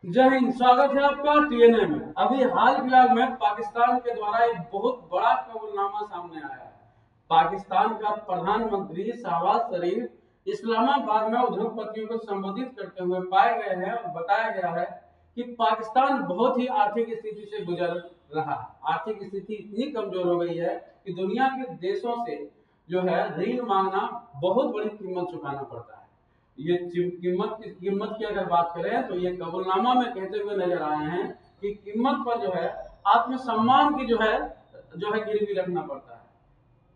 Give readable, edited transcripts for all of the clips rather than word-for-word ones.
जय हिंद। स्वागत है आपका टीएनए में। अभी हाल फिलहाल में पाकिस्तान के द्वारा एक बहुत बड़ा कबूलनामा सामने आया है। पाकिस्तान का प्रधानमंत्री शहबाज शरीफ इस्लामाबाद में उद्योगपतियों को संबोधित करते हुए पाए गए हैं और बताया गया है कि पाकिस्तान बहुत ही आर्थिक स्थिति से गुजर रहा है। आर्थिक स्थिति इतनी कमजोर हो गई है कि दुनिया के देशों से जो है ऋण मांगना बहुत बड़ी कीमत चुकाना पड़ता है। ये कीमत की अगर बात करें तो ये कबूलनामा में कहते हुए नजर आए हैं कि कीमत पर जो है आत्मसम्मान की जो है गिरवी रखना पड़ता है।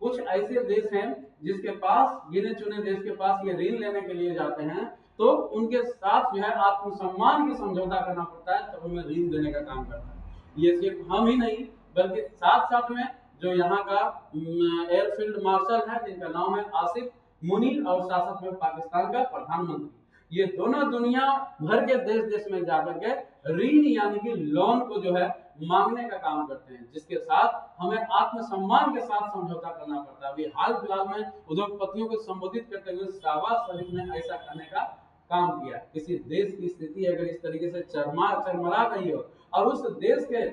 कुछ ऐसे देश हैं जिसके पास गिने चुने देश के पास ये ऋण लेने के लिए जाते हैं तो उनके साथ जो है आत्मसम्मान की समझौता करना पड़ता है, तो हमें ऋण देने का काम करता है। ये सिर्फ हम ही नहीं बल्कि साथ साथ में जो यहाँ का एयरफील्ड मार्शल है जिनका नाम है आसिफ मुनीर और शासक में पाकिस्तान का प्रधानमंत्री, ये दोनों दुनिया भर के देश देश में जाकर के ऋण यानी कि लोन को जो है मांगने का काम करते हैं, जिसके साथ हमें आत्मसम्मान के साथ समझौता करना पड़ता है। अभी हाल फिलहाल में उद्योगपतियों को संबोधित करते हुए शहबाज शरीफ ने ऐसा करने का काम किया। किसी देश की स्थिति अगर इस तरीके से चरमरा गई हो और उस देश के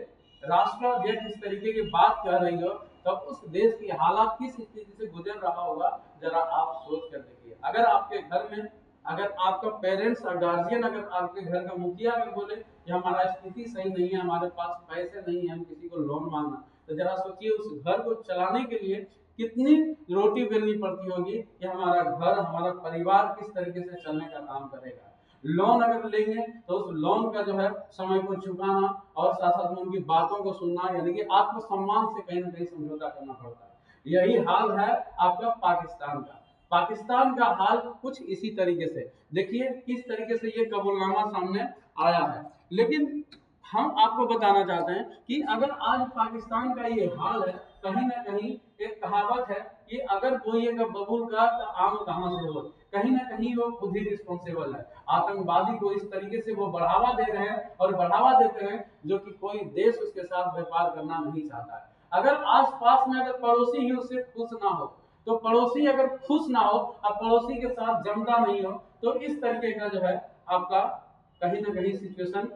राष्ट्राध्यक्ष इस तरीके की बात कह रही हो तब उस देश की हालात किस स्थिति से गुजर रहा होगा, जरा आप सोच कर देखिए। अगर आपके घर में अगर आपका पेरेंट्स और गार्जियन अगर आपके घर का मुखिया अगर बोले कि हमारा स्थिति सही नहीं है, हमारे पास पैसे नहीं है, हम किसी को लोन मांगना, तो जरा सोचिए उस घर को चलाने के लिए कितनी रोटी बेलनी पड़ती होगी कि हमारा घर हमारा परिवार किस तरीके से चलने का काम करेगा। लोन अगर लेंगे तो उस लोन का जो है समय पर चुकाना और साथ साथ में उनकी बातों को सुनना यानी कि आत्मसम्मान से कहीं ना कहीं समझौता करना पड़ता है। यही हाल है आपका पाकिस्तान का। पाकिस्तान का हाल कुछ इसी तरीके से देखिए किस तरीके से ये कबूलनामा सामने आया है। लेकिन हम आपको बताना चाहते हैं कि अगर आज पाकिस्तान का ये हाल है, कहीं ना कहीं एक कहावत है कि अगर कोई एक बबूल का तो आम कहां से हो, कहीं ना कहीं वो खुद ही रिस्पॉन्सिबल है। आतंकवादी को इस तरीके से वो बढ़ावा दे रहे हैं और बढ़ावा देते हैं जो कि कोई देश उसके साथ व्यापार करना नहीं चाहता है। अगर आस पास में अगर पड़ोसी ही उससे खुश ना हो, तो पड़ोसी अगर खुश ना हो और पड़ोसी के साथ जमता नहीं हो, तो इस तरीके का जो है आपका कहीं ना कहीं सिचुएशन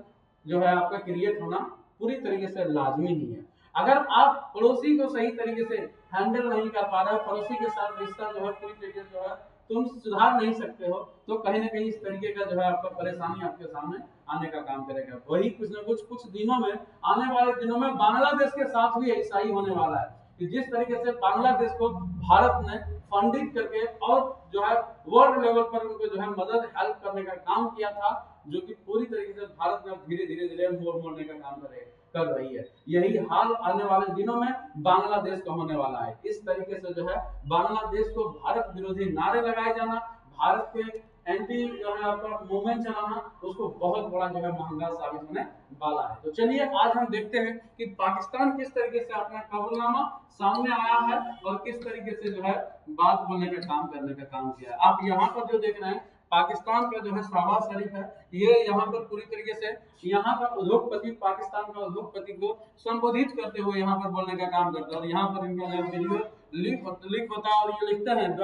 जो है आपका क्रिएट होना पूरी तरीके से लाजमी ही है। अगर आप पड़ोसी को सही तरीके से हैंडल नहीं कर पा रहे हो, पड़ोसी के साथ रिश्ता जो है पूरी तरीके से जो है तुम सुधार नहीं सकते हो, तो कहीं ना कहीं इस तरीके का जो है आपका परेशानी आपके सामने आने का काम करेगा। वही कुछ न कुछ दिनों में आने वाले दिनों में बांग्लादेश के साथ भी ऐसा ही होने वाला है कि जिस तरीके से बांग्लादेश को भारत ने फंडिंग करके और जो है वर्ल्ड लेवल पर उनको जो है मदद हेल्प करने का काम किया था, जो कि पूरी तरीके से भारत में धीरे धीरे धीरे मोड़ने का काम कर रही है। यही हाल आने वाले दिनों में बांग्लादेश का होने वाला है। इस तरीके से जो है बांग्लादेश को भारत विरोधी नारे लगाए जाना, भारत के एंटी जो है आपका मूवमेंट चलाना उसको बहुत बड़ा जो है महंगा साबित होने वाला है। तो चलिए आज हम देखते हैं कि पाकिस्तान किस तरीके से अपना कबूलनामा सामने आया है और किस तरीके से जो है बात बोलने का काम करने का काम किया है। आप यहाँ पर जो देख रहे हैं पाकिस्तान का जो है शहबाज शरीफ है, ये यहाँ पर पूरी तरीके से यहाँ का उद्योगपति पाकिस्तान का उद्योगपति को संबोधित करते हुए यहाँ पर बोलने का काम करता है। और यहाँ पर इनका वीडियो लीक होता है और ये लिखते हैं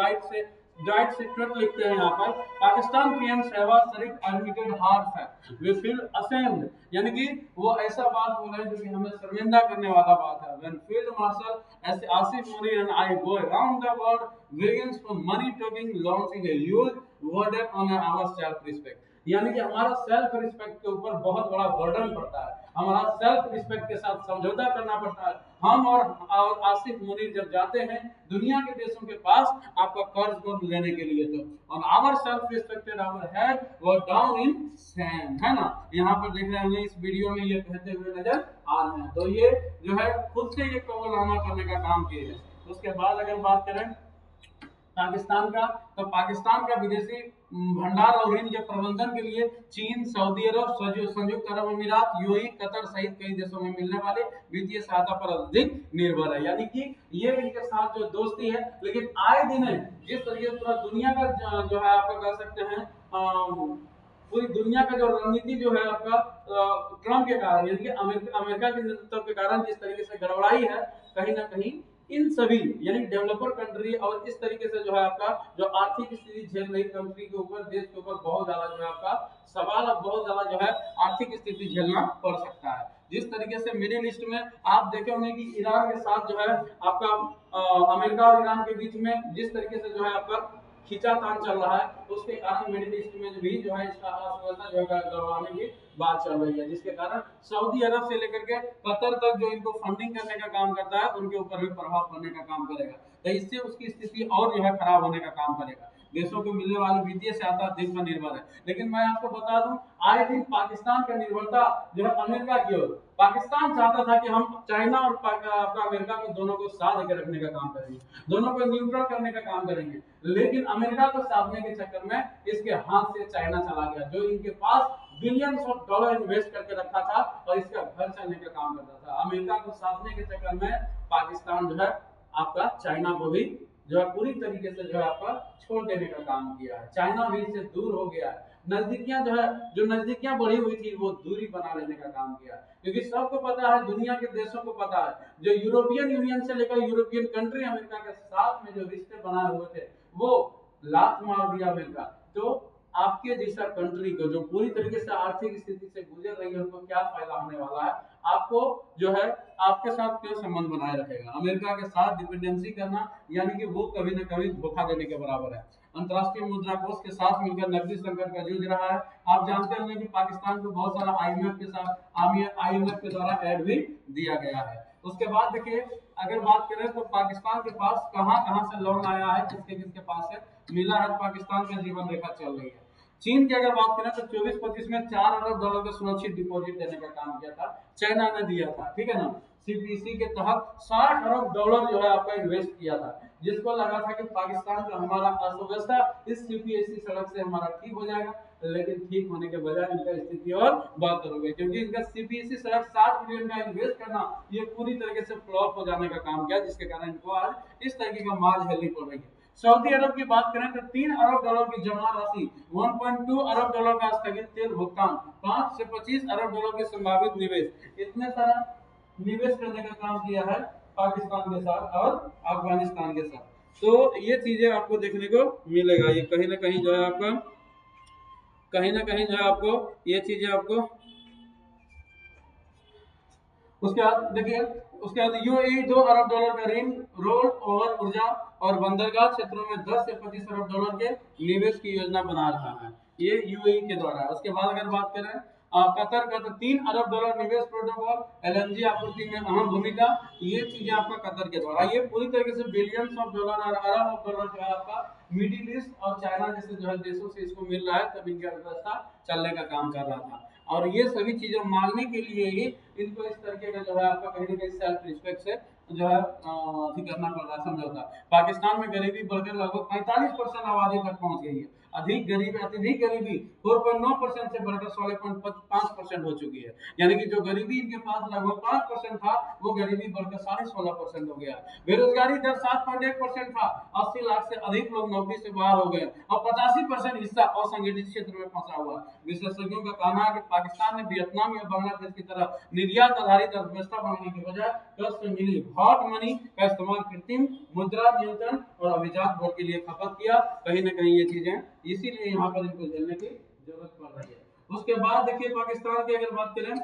डाइट सीक्रेट लिखते हैं यहाँ पर Pakistan PM Shehbaz Sharif admitted hard fact we feel ashamed, यानी कि वो ऐसा बात बोल रहे हैं जो कि हमें शर्मिंदा करने वाला बात है। When field marshal S Asif Munir and I go around the world begins from money talking launching a huge burden on our self respect, यानी कि हमारा सेल्फ रिस्पेक्ट के ऊपर बहुत बड़ा बर्डन पड़ता है, हमारा सेल्फ रिस्पेक्ट के साथ समझौता करना पड़ता है। हम और आसिफ मुनीर जब जाते हैं दुनिया के देशों के पास आपका कर्ज को लेने के लिए, तो और our self respected our head were down in sand, है ना। यहाँ पर देख रहे होंगे इस वीडियो में ये कहते हुए नजर आ रहे हैं। तो ये जो है खुद से ये कबूलनामा करने का काम किए हैं। उसके बाद अगर बात करें पाकिस्तान का, तो पाकिस्तान का विदेशी भंडार और ऋण के प्रबंधन के लिए चीन, सऊदी अरब, संयुक्त अरब अमीरात, यूएई, कतर सहित कई देशों में मिलने वाले वित्तीय सहायता पर अधिक निर्भर है। यानी कि ये इनके साथ जो दोस्ती है, लेकिन आए दिन जिस तरीके से पूरा दुनिया का जो है आपका कह सकते हैं पूरी दुनिया का जो रणनीति जो है आपका ट्रम्प के कारण यानी कि अमेरिका के नेतृत्व के कारण जिस तरीके से गड़बड़ाई है, कहीं ना कहीं इन सभी यानी डेवलपर कंट्री और इस तरीके से जो है आपका जो आर्थिक स्थिति झेल रही कंट्री के ऊपर, देश के ऊपर बहुत ज्यादा जो है आपका सवाल, अब बहुत ज्यादा जो है आर्थिक स्थिति झेलना पड़ सकता है। जिस तरीके से मिडिल ईस्ट में आप देखे होंगे कि ईरान के साथ जो है आपका अमेरिका और ईरान के बीच में जिस तरीके से जो है आपका खींचातान चल रहा है, उसके कारण मिडिल ईस्ट में भी जो है इसका अर्थव्यवस्था जो है गड़बड़ाने की बात चल रही है, जिसके कारण सऊदी अरब से लेकर के कतर तक जो इनको फंडिंग करने का काम करता है उनके ऊपर भी प्रभाव पड़ने का काम करेगा। तो इससे उसकी स्थिति और जो है खराब होने का काम करेगा। देशों को मिलने वाली वित्तीय सहायता दिन पर निर्भर है। लेकिन मैं आपको बता दूं, आए दिन पाकिस्तान का निर्भरता जो है अमेरिका की ओर, पाकिस्तान चाहता था कि हम चाइना और आपका अमेरिका को दोनों को साथ के रखने का काम करेंगे, दोनों को न्यूट्रल करने का काम करेंगे, लेकिन अमेरिका को साधने के चक्कर में इसके हाथ से चाइना चला गया, जो इनके पास बिलियंस ऑफ डॉलर इन्वेस्ट करके रखा था और इसका घर चलने का काम करता था। अमेरिका को साधने के चक्कर में पाकिस्तान जो है आपका चाइना को भी जो है पूरी तरीके से जो है आपका छोड़ देने का काम किया है। चाइना भी इससे दूर हो गया है, नजदीकियां जो है, जो नजदीकियां बढ़ी हुई थी वो दूरी बना लेने का काम किया, क्योंकि सबको पता है, दुनिया के देशों को पता है, जो यूरोपियन यूनियन से लेकर यूरोपियन कंट्री अमेरिका के साथ में जो रिश्ते बनाए हुए थे वो लात मार दिया अमेरिका। तो आपके जैसा कंट्री को जो पूरी तरीके से आर्थिक स्थिति से गुजर रही है उनको क्या फायदा होने वाला है? आपको जो है आपके साथ क्यों संबंध बनाए रखेगा? अमेरिका के साथ डिपेंडेंसी करना यानी कि वो कभी न कभी धोखा देने के बराबर है। अंतर्राष्ट्रीय मुद्रा कोष के साथ मिलकर नकदी संकट का जूझ रहा है। आप जानते होंगे कि पाकिस्तान को बहुत सारा आईएमएफ के साथ आईएमएफ के द्वारा ऐड भी दिया गया है। उसके बाद देखिए, अगर बात करें तो पाकिस्तान के पास कहां से लोन आया है, किसके किसके पास है, मिला है, पाकिस्तान का जीवन रेखा चल रही है। चीन की अगर बात करें तो 24-25 में 4 अरब डॉलर का सुरक्षित डिपॉजिट देने का काम किया था, चाइना ने दिया था, ठीक है ना। सीपीसी के तहत 60 अरब डॉलर जो है आपका इन्वेस्ट किया था, जिसको लगा था कि पाकिस्तान का हमारा अर्थव्यवस्था इस सीपीएससी सड़क से हमारा ठीक हो जाएगा, लेकिन ठीक होने के बजाय इनका स्थिति और बदतर हो गई, क्योंकि इनका सीपीएससी सड़क 60 बिलियन का इन्वेस्ट करना ये पूरी तरीके से फ्लॉप हो जाने का काम किया, जिसके कारण इनको आज इस तरीके का मार झेलनी पड़ रही है। सऊदी अरब की बात करें तो 3 अरब डॉलर की जमा राशि, 1.2 अरब डॉलर का स्थगित तेल भुगतान, 5 से 25 अरब डॉलर के संभावित निवेश, इतने सारा निवेश करने का काम किया है पाकिस्तान के साथ और अफगानिस्तान के साथ। तो ये चीजें आपको देखने को मिलेगा, ये कहीं ना कहीं जो है आपका कहीं ना कहीं जो है आपको ये चीजें आपको। उसके बाद देखिए, उसके बाद यूएई 2 अरब डॉलर का ऋण रोल ओवर ऊर्जा और बंदरगाह क्षेत्रों में 10 से 25 अरब डॉलर के निवेश की योजना बना रहा है, ये यूएई के द्वारा। उसके बाद अगर बात करें कतर का, तो 3 अरब डॉलर निवेश प्रोटोकॉल, एलएनजी आपूर्ति में अहम भूमिका, ये चीजें आपका कतर के द्वारा, ये पूरी तरीके से बिलियंस ऑफ डॉलर और अरब ऑफ डॉलर जो है आपका मिडिल ईस्ट और चाइना जैसे जो है देशों से इसको मिल रहा है, तब इनकी अर्थव्यवस्था चलने का काम कर रहा था। और ये सभी चीजें मांगने के लिए ही इनको इस तरीके का जो है आपका कहीं ना कहीं सेल्फ रिस्पेक्ट से जो है करना पड़ रहा है, समझौता। पाकिस्तान में गरीबी बढ़कर लगभग 45% आबादी तक पहुंच गई है। अत्यधिक गरीबी 4.9% से बढ़कर 16.5% हो चुकी है, यानी कि जो गरीबी इनके पास लगभग 5% था वो गरीबी बढ़कर 16.5% हो गया। बेरोजगारी दर 7.1% था, 80 लाख से अधिक लोग नौकरी से बाहर हो गए और 85% हिस्सा असंगठित क्षेत्र में फंसा हुआ। विशेषज्ञों का कहना है कि पाकिस्तान ने वियतनाम या बांग्लादेश की तरह निर्यात आधारित अर्थव्यवस्था बनाने के बजाय कर्ज से मिली हॉट मनी का इस्तेमाल कृत्रिम मुद्रा नियंत्रण और अभिजात वर्ग के लिए खपत किया। कहीं ना कहीं ये चीजें इसीलिए यहाँ पर इनको झेलने की जरूरत पड़ रही है। उसके बाद देखिए पाकिस्तान की अगर बात करें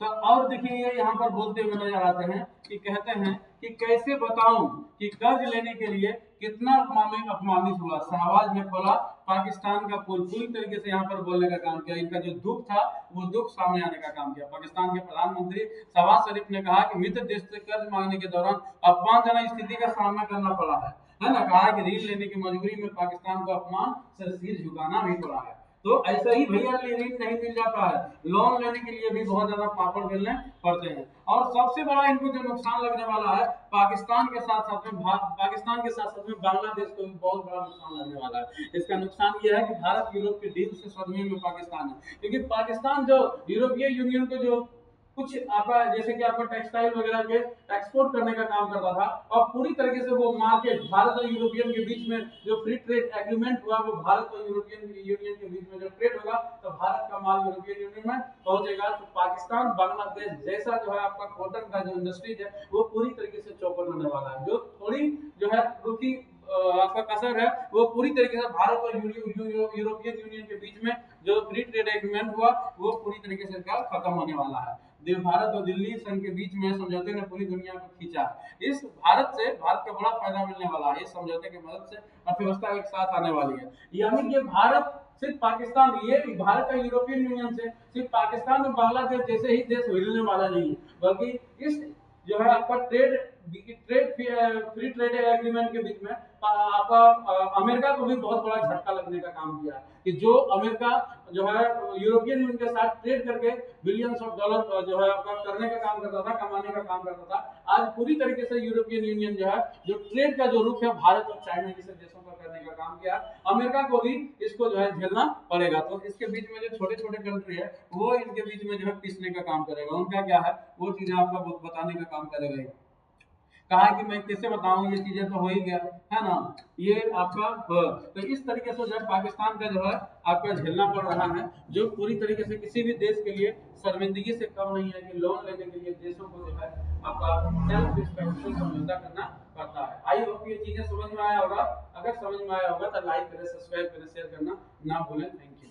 तो और देखिए ये यहाँ पर बोलते हुए नजर आते हैं कि कहते हैं कि कैसे बताऊं कि कर्ज लेने के लिए कितना अपमानित हुआ, शहबाज ने खोला पाकिस्तान का पूरी तरीके से यहाँ पर बोलने का काम किया, इनका जो दुख था वो दुख सामने आने का काम किया। पाकिस्तान के प्रधानमंत्री शहबाज शरीफ ने कहा कि मित्र देश से कर्ज मांगने के दौरान अपमानजनक स्थिति का सामना करना पड़ा है ना, कहा कि ऋण लेने की मजबूरी में पाकिस्तान को अपमान से सिर झुकाना भी पड़ा है। तो ऐसा ही भैया ऋण नहीं मिल जाता है, लोन लेने के लिए भी बहुत ज्यादा पापड़ बेलने पड़ते हैं। और सबसे बड़ा इनको जो नुकसान लगने वाला है पाकिस्तान के साथ साथ में बांग्लादेश को भी बहुत बड़ा नुकसान लगने वाला है। इसका नुकसान यह है कि भारत यूरोप के डील से सदमे में पाकिस्तान है, क्योंकि पाकिस्तान जो यूरोपीय यूनियन को जो कुछ आपका जैसे कि आपका टेक्सटाइल वगैरह के एक्सपोर्ट करने का काम करता था, और पूरी तरीके से वो मार्केट भारत और यूरोपियन के बीच में जो फ्री ट्रेड एग्रीमेंट हुआ, वो भारत और यूरोपियन यूनियन के बीच में जो ट्रेड होगा तो भारत का माल यूरोपियन यूनियन में पहुंचेगा। तो पाकिस्तान बांग्लादेश जैसा जो है आपका कॉटन का जो इंडस्ट्रीज है वो पूरी तरीके से चौपट होने वाला है। जो थोड़ी जो है रुकी आपका कसर है वो पूरी तरीके से भारत और यूरोपियन यूनियन के बीच में जो फ्री ट्रेड एग्रीमेंट हुआ वो पूरी तरीके से क्या खत्म होने वाला है। भारत और दिल्ली संघ के बीच में समझौते ने पूरी दुनिया को खींचा। इस भारत से भारत को बड़ा फायदा मिलने वाला है। इस समझौते की मदद से अर्थव्यवस्था एक साथ आने वाली है। यानी कि भारत सिर्फ पाकिस्तान, ये भारत का यूरोपियन यूनियन से सिर्फ पाकिस्तान और बांग्लादेश जैसे ही देश हिलने वाला नहीं है, बल्कि इस जो है आपका फ्री ट्रेड एग्रीमेंट के बीच में आपका अमेरिका को भी बहुत बड़ा झटका लगने का काम किया है कि जो अमेरिका जो है यूरोपियन यूनियन के साथ ट्रेड करके बिलियंस ऑफ डॉलर जो है आपका करने का काम करता था, कमाने का काम करता था, आज पूरी तरीके से यूरोपियन यूनियन जो है जो ट्रेड का जो रुख है भारत और चाइना जैसे देशों पर करने का काम किया, अमेरिका को भी इसको जो है झेलना पड़ेगा। तो इसके बीच में जो छोटे छोटे कंट्री है वो इनके बीच में जो है पिसने का काम करेगा। उनका क्या है वो चीजें आपका बताने का काम करेगा। कहा कि मैं कैसे बताऊं, ये चीजें तो हो ही गया है ना, ये आपका तो इस तरीके से जो है पाकिस्तान का जो है आपका झेलना पड़ रहा है, जो पूरी तरीके से किसी भी देश के लिए शर्मिंदगी से कम नहीं है कि लोन लेने के लिए देशों को जो है आपका सेल्फ रिस्पेक्ट से समझौता करना पड़ता है। आई होप ये चीजें समझ में आया होगा। अगर समझ में आया होगा तो लाइक करें, सब्सक्राइब करें, शेयर करना ना भूलें। Thank you.